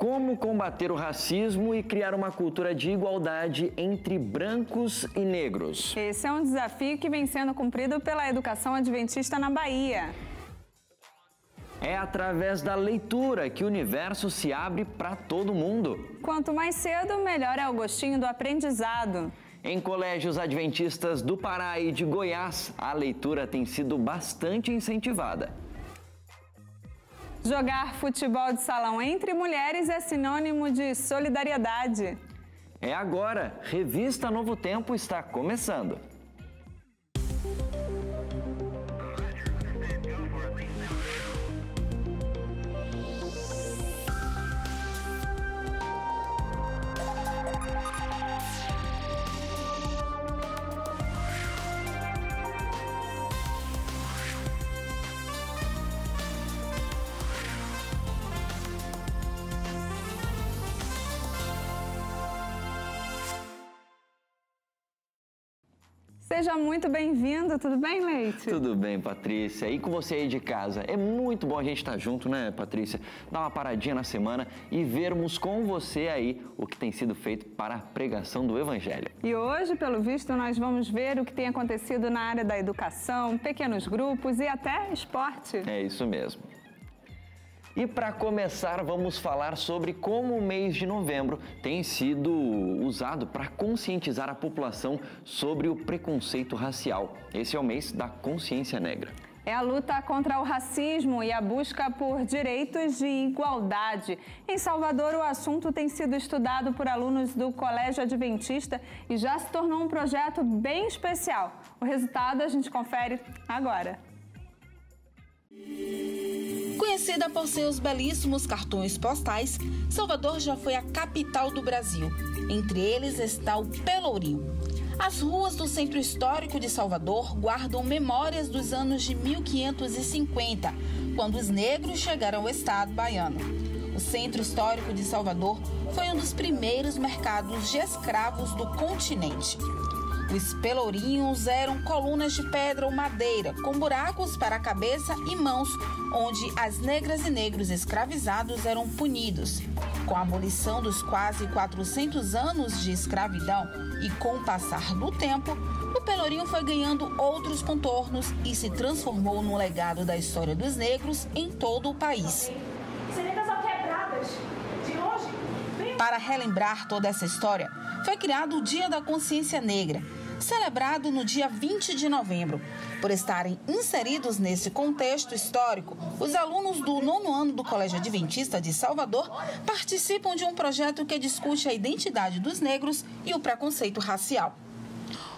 Como combater o racismo e criar uma cultura de igualdade entre brancos e negros? Esse é um desafio que vem sendo cumprido pela educação adventista na Bahia. É através da leitura que o universo se abre para todo mundo. Quanto mais cedo, melhor é o gostinho do aprendizado. Em colégios adventistas do Pará e de Goiás, a leitura tem sido bastante incentivada. Jogar futebol de salão entre mulheres é sinônimo de solidariedade. É agora, Revista Novo Tempo está começando. Seja muito bem-vindo, tudo bem, Leite? Tudo bem, Patrícia. E com você aí de casa? É muito bom a gente estar junto, né, Patrícia? Dar uma paradinha na semana e vermos com você aí o que tem sido feito para a pregação do Evangelho. E hoje, pelo visto, nós vamos ver o que tem acontecido na área da educação, pequenos grupos e até esporte. É isso mesmo. E para começar, vamos falar sobre como o mês de novembro tem sido usado para conscientizar a população sobre o preconceito racial. Esse é o mês da consciência negra. É a luta contra o racismo e a busca por direitos de igualdade. Em Salvador, o assunto tem sido estudado por alunos do Colégio Adventista e já se tornou um projeto bem especial. O resultado a gente confere agora. Conhecida por seus belíssimos cartões postais, Salvador já foi a capital do Brasil. Entre eles está o Pelourinho. As ruas do centro histórico de Salvador guardam memórias dos anos de 1550, quando os negros chegaram ao estado baiano. O centro histórico de Salvador foi um dos primeiros mercados de escravos do continente. Os pelourinhos eram colunas de pedra ou madeira, com buracos para a cabeça e mãos, onde as negras e negros escravizados eram punidos. Com a abolição dos quase 400 anos de escravidão e com o passar do tempo, o pelourinho foi ganhando outros contornos e se transformou num legado da história dos negros em todo o país. Para relembrar toda essa história, foi criado o Dia da Consciência Negra, celebrado no dia 20 de novembro. Por estarem inseridos nesse contexto histórico, os alunos do 9º ano do Colégio Adventista de Salvador participam de um projeto que discute a identidade dos negros e o preconceito racial.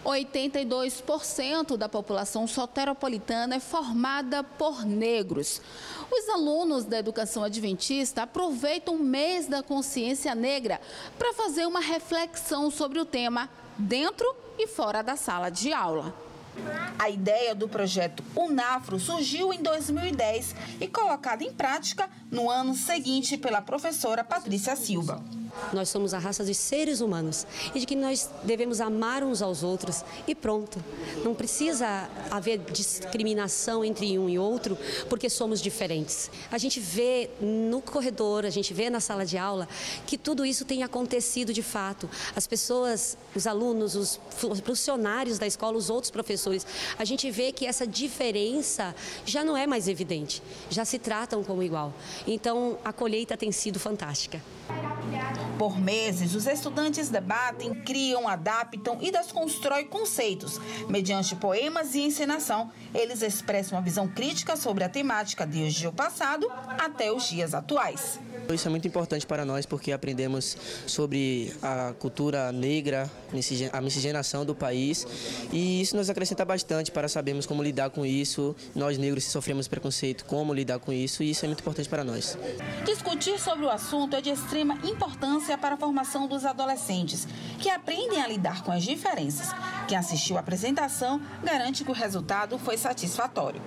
82% da população soteropolitana é formada por negros. Os alunos da educação adventista aproveitam o mês da consciência negra para fazer uma reflexão sobre o tema dentro e fora da sala de aula. A ideia do projeto UNAFRO surgiu em 2010 e colocada em prática no ano seguinte pela professora Patrícia Silva. Nós somos a raça dos seres humanos e de que nós devemos amar uns aos outros e pronto. Não precisa haver discriminação entre um e outro porque somos diferentes. A gente vê no corredor, a gente vê na sala de aula que tudo isso tem acontecido de fato. As pessoas, os alunos, os funcionários da escola, os outros professores, a gente vê que essa diferença já não é mais evidente, já se tratam como igual. Então a colheita tem sido fantástica. Por meses, os estudantes debatem, criam, adaptam e desconstroem conceitos. Mediante poemas e encenação, eles expressam uma visão crítica sobre a temática desde o passado até os dias atuais. Isso é muito importante para nós porque aprendemos sobre a cultura negra, a miscigenação do país e isso nos acrescenta bastante para sabermos como lidar com isso. Nós negros, se sofremos preconceito, como lidar com isso e isso é muito importante para nós. Discutir sobre o assunto é de extrema importância para a formação dos adolescentes, que aprendem a lidar com as diferenças. Quem assistiu à apresentação garante que o resultado foi satisfatório.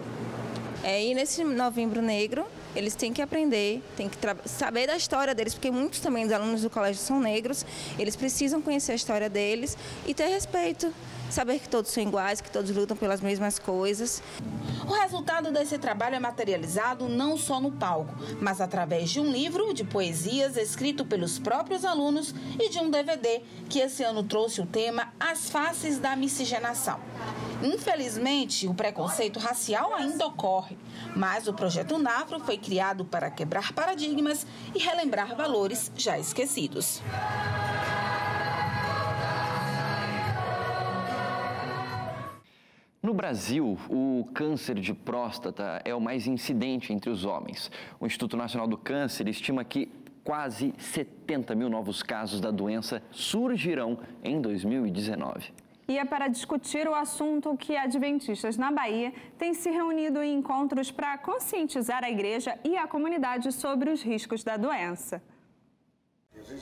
E nesse Novembro Negro, eles têm que aprender, têm que saber da história deles, porque muitos também dos alunos do colégio são negros, eles precisam conhecer a história deles e ter respeito, saber que todos são iguais, que todos lutam pelas mesmas coisas. O resultado desse trabalho é materializado não só no palco, mas através de um livro de poesias escrito pelos próprios alunos e de um DVD que esse ano trouxe o tema As Faces da Miscigenação. Infelizmente, o preconceito racial ainda ocorre, mas o projeto NAFRO foi criado para quebrar paradigmas e relembrar valores já esquecidos. No Brasil, o câncer de próstata é o mais incidente entre os homens. O Instituto Nacional do Câncer estima que quase 70 mil novos casos da doença surgirão em 2019. E é para discutir o assunto que adventistas na Bahia têm se reunido em encontros para conscientizar a igreja e a comunidade sobre os riscos da doença.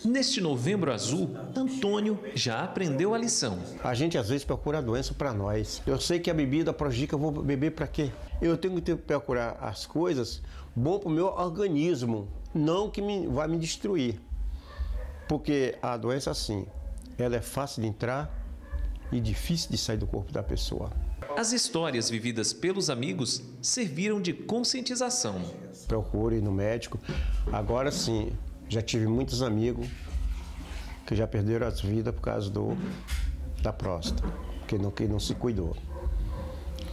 Neste Novembro Azul, Antônio já aprendeu a lição. A gente às vezes procura a doença para nós. Eu sei que a bebida prejudica, eu vou beber para quê? Eu tenho que procurar as coisas bom para o meu organismo, não que vai me destruir. Porque a doença, assim, ela é fácil de entrar e difícil de sair do corpo da pessoa. As histórias vividas pelos amigos serviram de conscientização. Procure ir no médico. Agora sim, já tive muitos amigos que já perderam as vidas por causa da próstata, que não se cuidou.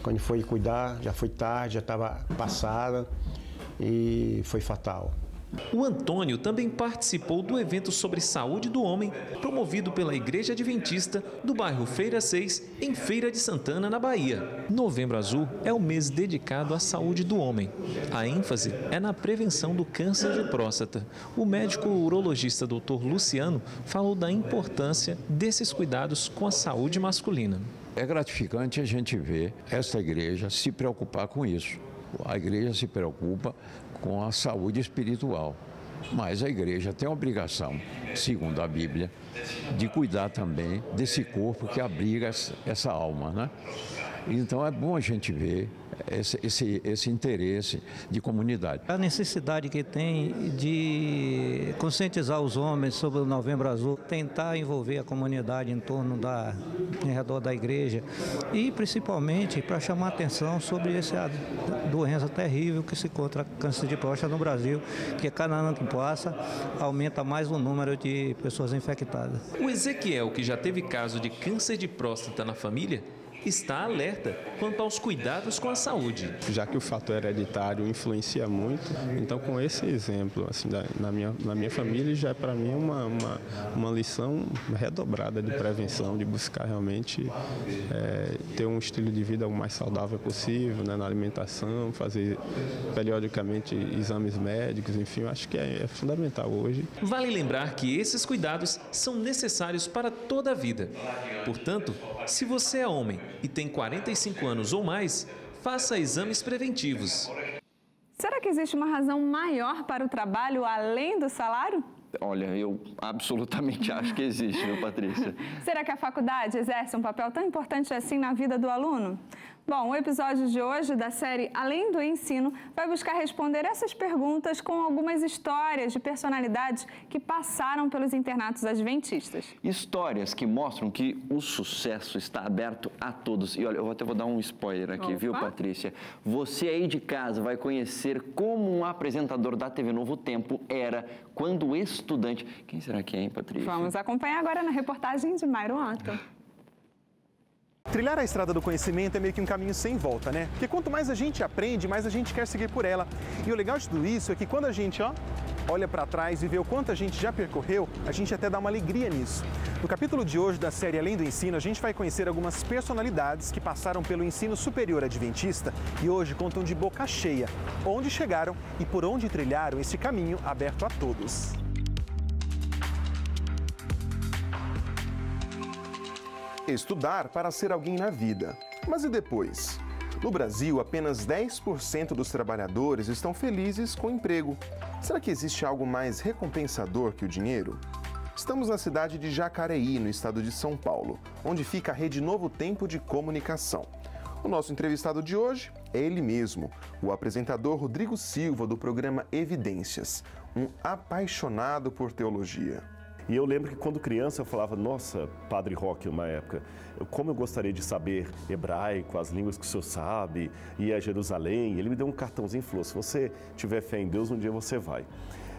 Quando foi cuidar, já foi tarde, já estava passada e foi fatal. O Antônio também participou do evento sobre saúde do homem, promovido pela Igreja Adventista do bairro Feira 6, em Feira de Santana, na Bahia. Novembro Azul é o mês dedicado à saúde do homem. A ênfase é na prevenção do câncer de próstata. O médico urologista Dr. Luciano falou da importância desses cuidados com a saúde masculina. É gratificante a gente ver esta igreja se preocupar com isso. A igreja se preocupa com a saúde espiritual, mas a igreja tem a obrigação, segundo a Bíblia, de cuidar também desse corpo que abriga essa alma, né? Então é bom a gente ver esse interesse de comunidade. A necessidade que tem de conscientizar os homens sobre o Novembro Azul, tentar envolver a comunidade em redor da igreja e principalmente para chamar a atenção sobre essa doença terrível que se encontra câncer de próstata no Brasil, que a cada ano que passa aumenta mais o número de pessoas infectadas. O Ezequiel, que já teve caso de câncer de próstata na família, está alerta quanto aos cuidados com a saúde. Já que o fator hereditário influencia muito, então com esse exemplo assim, na minha família já é para mim uma lição redobrada de prevenção, de buscar realmente ter um estilo de vida o mais saudável possível, né, na alimentação, fazer periodicamente exames médicos, enfim, eu acho que é fundamental hoje. Vale lembrar que esses cuidados são necessários para toda a vida. Portanto, se você é homem e tem 45 anos ou mais, faça exames preventivos. Será que existe uma razão maior para o trabalho além do salário? Olha, eu absolutamente acho que existe, viu, Patrícia? Será que a faculdade exerce um papel tão importante assim na vida do aluno? Bom, o episódio de hoje da série Além do Ensino vai buscar responder essas perguntas com algumas histórias de personalidades que passaram pelos internatos adventistas. Histórias que mostram que o sucesso está aberto a todos. E olha, eu até vou dar um spoiler aqui, viu, Patrícia? Você aí de casa vai conhecer como um apresentador da TV Novo Tempo era quando estudante. Quem será que é, hein, Patrícia? Vamos acompanhar agora na reportagem de Mairo Otto. Trilhar a estrada do conhecimento é meio que um caminho sem volta, né? Porque quanto mais a gente aprende, mais a gente quer seguir por ela. E o legal de tudo isso é que quando a gente, olha para trás e vê o quanto a gente já percorreu, a gente até dá uma alegria nisso. No capítulo de hoje da série Além do Ensino, a gente vai conhecer algumas personalidades que passaram pelo ensino superior adventista e hoje contam de boca cheia onde chegaram e por onde trilharam esse caminho aberto a todos. Estudar para ser alguém na vida. Mas e depois? No Brasil, apenas 10% dos trabalhadores estão felizes com o emprego. Será que existe algo mais recompensador que o dinheiro? Estamos na cidade de Jacareí, no estado de São Paulo, onde fica a Rede Novo Tempo de Comunicação. O nosso entrevistado de hoje é ele mesmo, o apresentador Rodrigo Silva, do programa Evidências, um apaixonado por teologia. E eu lembro que quando criança eu falava, nossa, Padre Roque, uma época, como eu gostaria de saber hebraico, as línguas que o senhor sabe, ir a Jerusalém. Ele me deu um cartãozinho e falou, se você tiver fé em Deus, um dia você vai.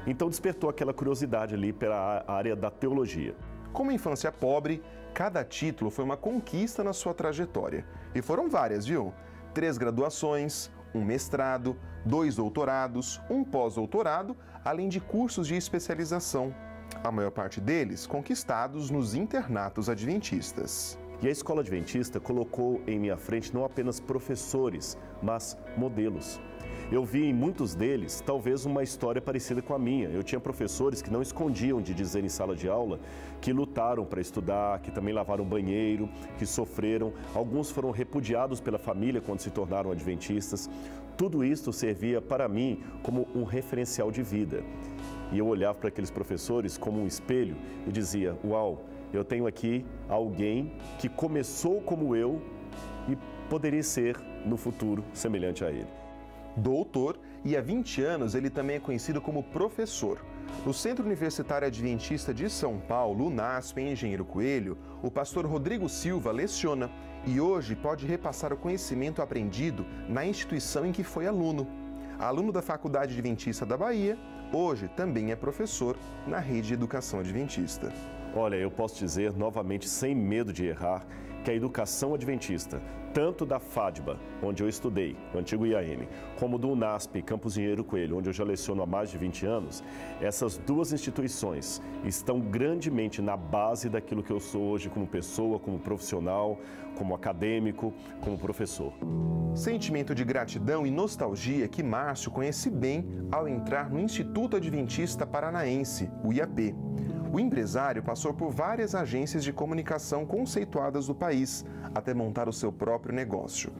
Então despertou aquela curiosidade ali pela área da teologia. Com uma infância pobre, cada título foi uma conquista na sua trajetória. E foram várias, viu? 3 graduações, um mestrado, 2 doutorados, um pós-doutorado, além de cursos de especialização. A maior parte deles conquistados nos internatos adventistas. E a escola adventista colocou em minha frente não apenas professores, mas modelos. Eu vi em muitos deles, talvez, uma história parecida com a minha. Eu tinha professores que não escondiam de dizer em sala de aula que lutaram para estudar, que também lavaram banheiro, que sofreram. Alguns foram repudiados pela família quando se tornaram adventistas. Tudo isso servia para mim como um referencial de vida. E eu olhava para aqueles professores como um espelho e dizia, uau, eu tenho aqui alguém que começou como eu e poderia ser, no futuro, semelhante a ele. Doutor, e há 20 anos ele também é conhecido como professor. No Centro Universitário Adventista de São Paulo, UNASP, em Engenheiro Coelho, o pastor Rodrigo Silva leciona e hoje pode repassar o conhecimento aprendido na instituição em que foi aluno. Aluno da Faculdade Adventista da Bahia, hoje também é professor na Rede de Educação Adventista. Olha, eu posso dizer novamente, sem medo de errar, que a educação adventista, tanto da FADBA, onde eu estudei, o antigo IAM, como do UNASP, Campus Engenheiro Coelho, onde eu já leciono há mais de 20 anos, essas duas instituições estão grandemente na base daquilo que eu sou hoje como pessoa, como profissional, como acadêmico, como professor. Sentimento de gratidão e nostalgia que Márcio conhece bem ao entrar no Instituto Adventista Paranaense, o IAP. O empresário passou por várias agências de comunicação conceituadas do país, até montar o seu próprio negócio.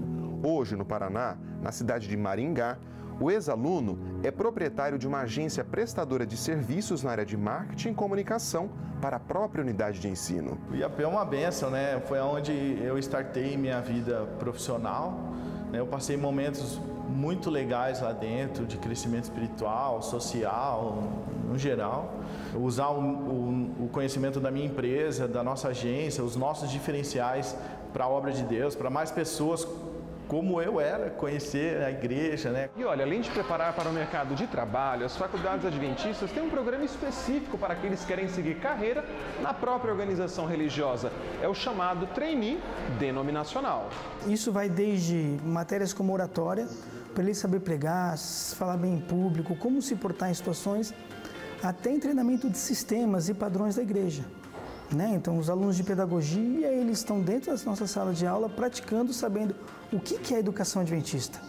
Hoje, no Paraná, na cidade de Maringá, o ex-aluno é proprietário de uma agência prestadora de serviços na área de marketing e comunicação para a própria unidade de ensino. O IAP é uma benção, né? Foi onde eu startei minha vida profissional. Eu passei momentos muito legais lá dentro, de crescimento espiritual, social, no geral. Usar o conhecimento da minha empresa, da nossa agência, os nossos diferenciais para a obra de Deus, para mais pessoas como eu era, conhecer a igreja, né? E olha, além de preparar para o mercado de trabalho, as faculdades adventistas têm um programa específico para aqueles que querem seguir carreira na própria organização religiosa. É o chamado trainee denominacional. Isso vai desde matérias como oratória, para ele saber pregar, falar bem em público, como se portar em situações, até em treinamento de sistemas e padrões da igreja. Então, os alunos de pedagogia, eles estão dentro da nossa sala de aula praticando, sabendo o que é a educação adventista.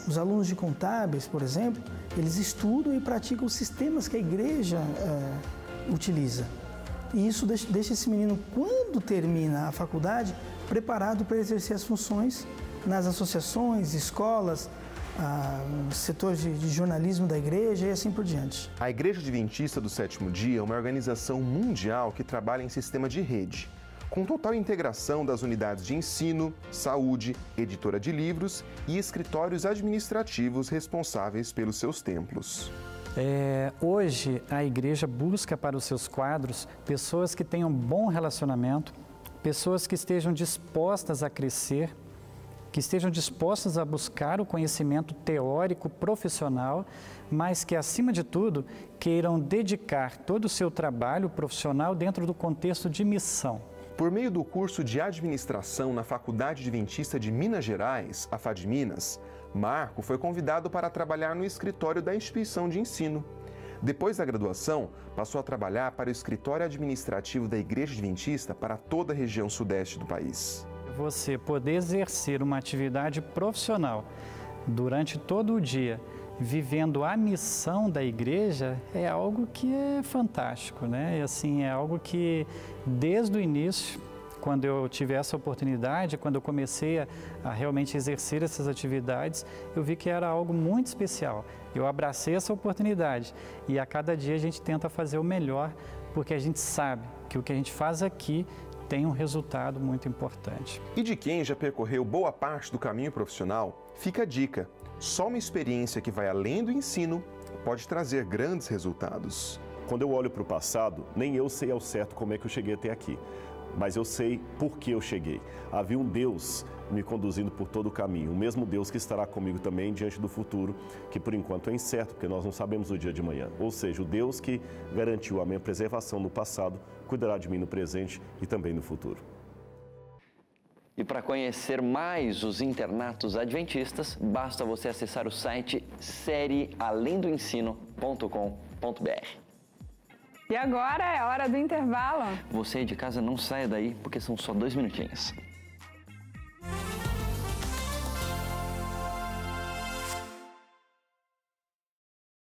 Os alunos de contábeis, por exemplo, eles estudam e praticam os sistemas que a igreja utiliza. E isso deixa esse menino, quando termina a faculdade, preparado para exercer as funções nas associações, escolas, setores de jornalismo da igreja e assim por diante. A Igreja Adventista do Sétimo Dia é uma organização mundial que trabalha em sistema de rede, com total integração das unidades de ensino, saúde, editora de livros e escritórios administrativos responsáveis pelos seus templos. Hoje, a igreja busca para os seus quadros pessoas que tenham bom relacionamento, pessoas que estejam dispostas a crescer, que estejam dispostas a buscar o conhecimento teórico profissional, mas que, acima de tudo, queiram dedicar todo o seu trabalho profissional dentro do contexto de missão. Por meio do curso de administração na Faculdade Adventista de Minas Gerais, a FADMinas, Marco foi convidado para trabalhar no escritório da instituição de ensino. Depois da graduação, passou a trabalhar para o escritório administrativo da Igreja Adventista para toda a região sudeste do país. Você poder exercer uma atividade profissional durante todo o dia, vivendo a missão da igreja, é algo que é fantástico, né? E assim, é algo que desde o início, quando eu tive essa oportunidade, quando eu comecei a realmente exercer essas atividades, eu vi que era algo muito especial. Eu abracei essa oportunidade e a cada dia a gente tenta fazer o melhor, porque a gente sabe que o que a gente faz aqui tem um resultado muito importante. E de quem já percorreu boa parte do caminho profissional, fica a dica: só uma experiência que vai além do ensino pode trazer grandes resultados. Quando eu olho para o passado, nem eu sei ao certo como é que eu cheguei até aqui. Mas eu sei por que eu cheguei. Havia um Deus me conduzindo por todo o caminho. O mesmo Deus que estará comigo também diante do futuro, que por enquanto é incerto, porque nós não sabemos o dia de amanhã. Ou seja, o Deus que garantiu a minha preservação no passado, cuidará de mim no presente e também no futuro. E para conhecer mais os internatos adventistas, basta você acessar o site seriealemdoensino.com.br. E agora é hora do intervalo. Você de casa não saia daí, porque são só 2 minutinhos.